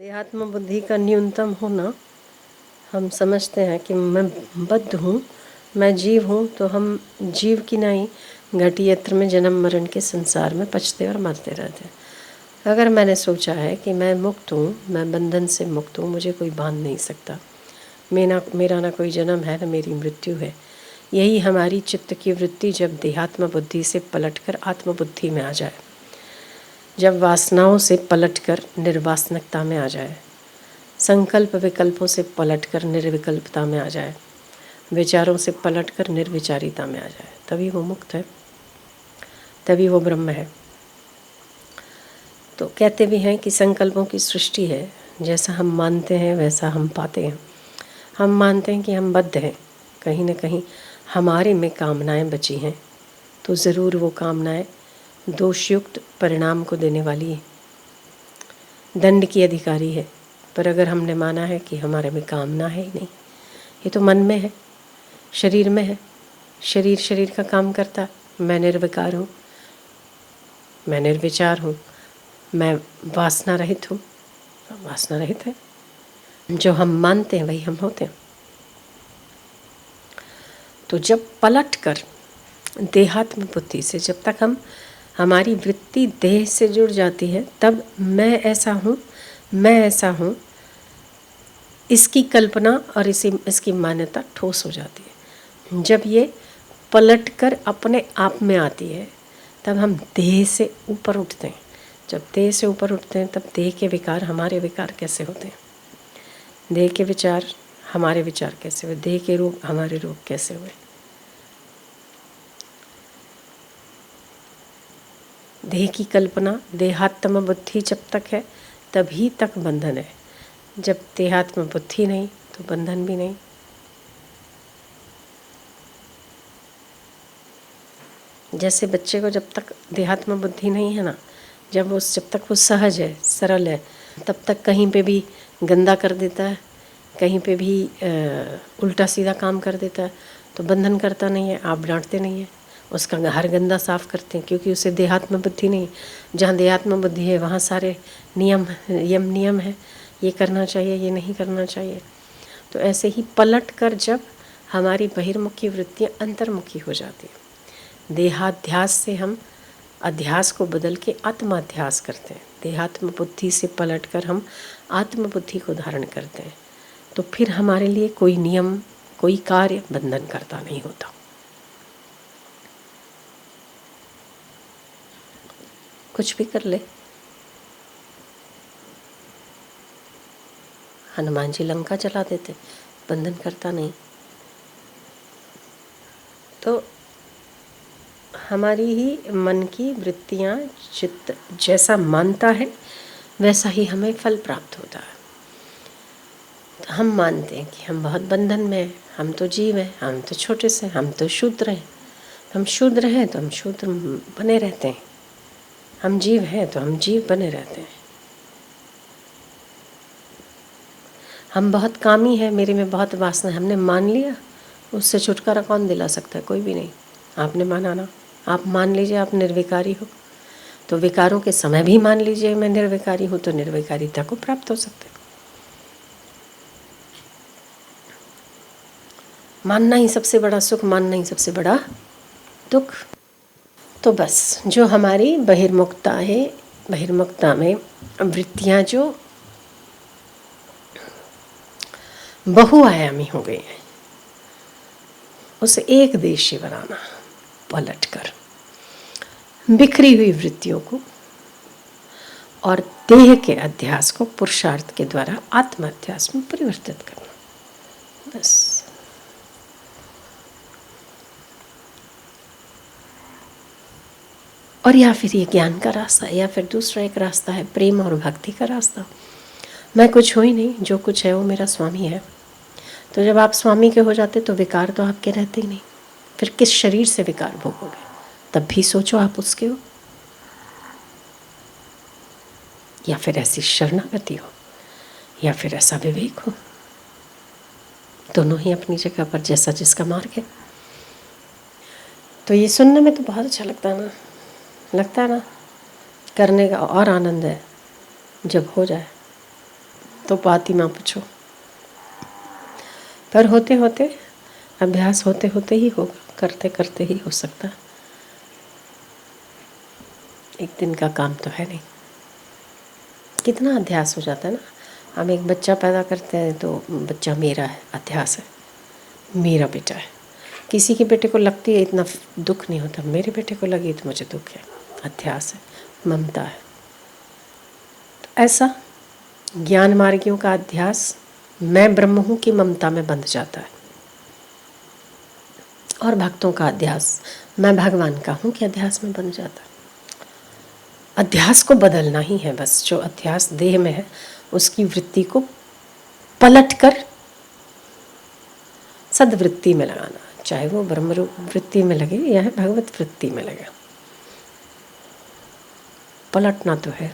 देहात्म बुद्धि का न्यूनतम होना, हम समझते हैं कि मैं बद्ध हूँ, मैं जीव हूँ, तो हम जीव की नहीं घटी यत्र में जन्म मरण के संसार में पचते और मरते रहते हैं। अगर मैंने सोचा है कि मैं मुक्त हूँ, मैं बंधन से मुक्त हूँ, मुझे कोई बांध नहीं सकता, मेरा ना कोई जन्म है, ना मेरी मृत्यु है, यही हमारी चित्त की वृत्ति जब देहात्म बुद्धि से पलटकर आत्मबुद्धि में आ जाए, जब वासनाओं से पलटकर निर्वासनिकता में आ जाए, संकल्प विकल्पों से पलटकर निर्विकल्पता में आ जाए, विचारों से पलटकर निर्विचारिता में आ जाए, तभी वो मुक्त है, तभी वो ब्रह्म है। तो कहते भी हैं कि संकल्पों की सृष्टि है, जैसा हम मानते हैं वैसा हम पाते हैं। हम मानते हैं कि हम बद्ध हैं, कहीं न कहीं हमारे में कामनाएं बची हैं, तो ज़रूर वो कामनाएं दोषयुक्त परिणाम को देने वाली है, दंड की अधिकारी है। पर अगर हमने माना है कि हमारे में कामना है ही नहीं, ये तो मन में है, शरीर में है, शरीर का काम करता, मैं निर्विकार हूँ, मैं निर्विचार हूँ, मैं वासना रहित हूँ, वासना रहित है। जो हम मानते हैं वही हम होते हैं। तो जब पलट कर देहात्म बुद्धि से, जब तक हमारी वृत्ति देह से जुड़ जाती है, तब मैं ऐसा हूँ, मैं ऐसा हूँ, इसकी कल्पना और इसकी मान्यता ठोस हो जाती है। जब ये पलटकर अपने आप में आती है, तब हम देह से ऊपर उठते हैं। जब देह से ऊपर उठते हैं, तब देह के विकार हमारे विकार कैसे होते हैं, देह के विचार हमारे विचार कैसे हुए, देह के रोग हमारे रोग कैसे हुए। देह की कल्पना, देहात्म बुद्धि जब तक है तभी तक बंधन है। जब देहात्म बुद्धि नहीं तो बंधन भी नहीं। जैसे बच्चे को जब तक देहात्म बुद्धि नहीं है ना, जब तक वो सहज है, सरल है, तब तक कहीं पे भी गंदा कर देता है, कहीं पे भी उल्टा सीधा काम कर देता है, तो बंधन करता नहीं है, आप डांटते नहीं है, उसका हर गंदा साफ करते हैं, क्योंकि उसे देहात्म बुद्धि नहीं। जहाँ देहात्म बुद्धि है वहाँ सारे नियम है, ये करना चाहिए, ये नहीं करना चाहिए। तो ऐसे ही पलट कर जब हमारी बहिर्मुखी वृत्तियाँ अंतर्मुखी हो जाती है, देहाध्यास से हम अध्यास को बदल के आत्माध्यास करते हैं, देहात्म बुद्धि से पलटकर हम आत्मबुद्धि को धारण करते हैं, तो फिर हमारे लिए कोई नियम, कोई कार्य बंधन करता नहीं होता। कुछ भी कर ले, हनुमान जी लंका जला देते, बंधन करता नहीं। तो हमारी ही मन की वृत्तियाँ, चित्त जैसा मानता है वैसा ही हमें फल प्राप्त होता है। तो हम मानते हैं कि हम बहुत बंधन में हैं, हम तो जीव हैं, हम तो छोटे से, हम तो शूद्र हैं, हम शूद्र हैं तो हम शूद्र बने रहते हैं, हम जीव हैं तो हम जीव बने रहते हैं, हम बहुत कामी हैं, मेरे में बहुत वासना है, हमने मान लिया। उससे छुटकारा कौन दिला सकता है? कोई भी नहीं। आपने माना ना, आप मान लीजिए आप निर्विकारी हो, तो विकारों के समय भी मान लीजिए मैं निर्विकारी हूँ, तो निर्विकारिता को प्राप्त हो सकते हैं। मानना ही सबसे बड़ा सुख, मानना ही सबसे बड़ा दुख। तो बस जो हमारी बहिर्मुखता है, बहिर्मुखता में वृत्तियाँ जो बहुआयामी हो गई हैं, उसे एक देशी बनाना, पलटकर बिखरी हुई वृत्तियों को और देह के अध्यास को पुरुषार्थ के द्वारा आत्माध्यास में परिवर्तित करना, बस। और या फिर ये ज्ञान का रास्ता, या फिर दूसरा एक रास्ता है प्रेम और भक्ति का रास्ता। मैं कुछ हो ही नहीं, जो कुछ है वो मेरा स्वामी है। तो जब आप स्वामी के हो जाते तो विकार तो आपके रहते ही नहीं, फिर किस शरीर से विकार भोगोगे? तब भी सोचो आप उसके हो, या फिर ऐसी शरणागति हो, या फिर ऐसा विवेक हो। दोनों ही अपनी जगह पर, जैसा जिसका मार्ग है। तो ये सुनने में तो बहुत अच्छा लगता है ना, करने का और आनंद है जब हो जाए। तो बात ही ना पूछो। पर होते होते, अभ्यास होते होते ही होगा, करते करते ही हो सकता। एक दिन का काम तो है नहीं। कितना अध्यास हो जाता है ना। हम एक बच्चा पैदा करते हैं तो बच्चा मेरा है, अध्यास है, मेरा बेटा है। किसी के बेटे को लगती है इतना दुख नहीं होता, मेरे बेटे को लगी तो मुझे दुख है, अध्यास है, ममता है। तो ऐसा ज्ञान मार्गियों का अध्यास मैं ब्रह्म हूँ की ममता में बंध जाता है, और भक्तों का अध्यास मैं भगवान का हूँ कि अध्यास में बंध जाता है। अध्यास को बदलना ही है बस। जो अध्यास देह में है उसकी वृत्ति को पलट कर सद्वृत्ति में लगाना, चाहे वो ब्रह्म वृत्ति में लगे या भगवत वृत्ति में लगे, पलटना तो है।